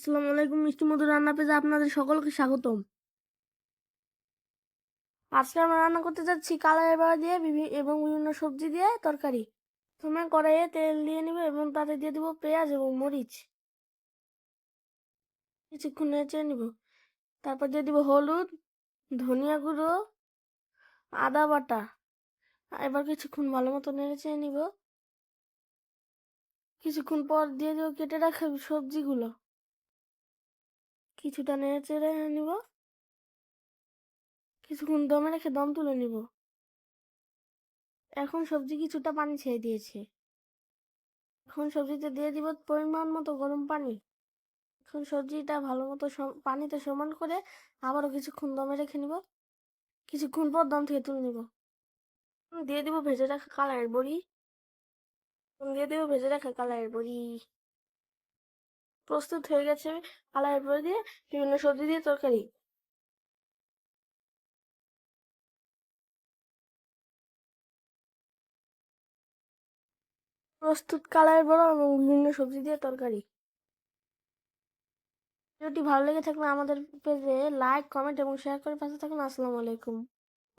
আসসালামু আলাইকুম। মিষ্টি মধুর রান্না পেজে আপনাদের সকলকে স্বাগতম। আজকে আমরা রান্না করতে যাচ্ছি কালাই বড়া দিয়ে এবং বিভিন্ন সবজি দিয়ে তরকারি। প্রথমে কড়াইয়ে তেল দিয়ে নিব এবং তাতে দিয়ে দিব পেঁয়াজ এবং মরিচ। কিছুক্ষণ নেড়ে নিব। তারপর দিয়ে দিব হলুদ, ধনিয়া গুঁড়ো, আদা বাটা। এবার কিছুক্ষণ ভালো মতো নেড়ে নিব। কিছুক্ষণ পর দিয়ে দেবো কেটে রাখা সবজিগুলো। কিছুটা নেড়ে নিব। কিছুক্ষণ দমে রেখে দম তুলে নিব। এখন সবজি কিছুটা পানি ছেড়ে দিয়েছে। এখন সবজিতে দিয়ে দিব পরিমাণ মতো গরম পানি। এখন সবজিটা ভালো মতো পানিতে সমান করে আবারও কিছুক্ষণ দমে রেখে নিব। কিছুক্ষণ পর দম থেকে তুলে নিব। দিয়ে দিব ভেজে রাখা কালারের বড়ি। প্রস্তুত হয়ে গেছে কালারের বড়ি দিয়ে বিভিন্ন সবজি দিয়ে তরকারি। প্রস্তুত কালারের বড়া এবং বিভিন্ন সবজি দিয়ে তরকারি। ভিডিওটি ভালো লেগে থাকলে আমাদের পেজে লাইক, কমেন্ট এবং শেয়ার করে পাশে থাকুন। আসসালামু আলাইকুম।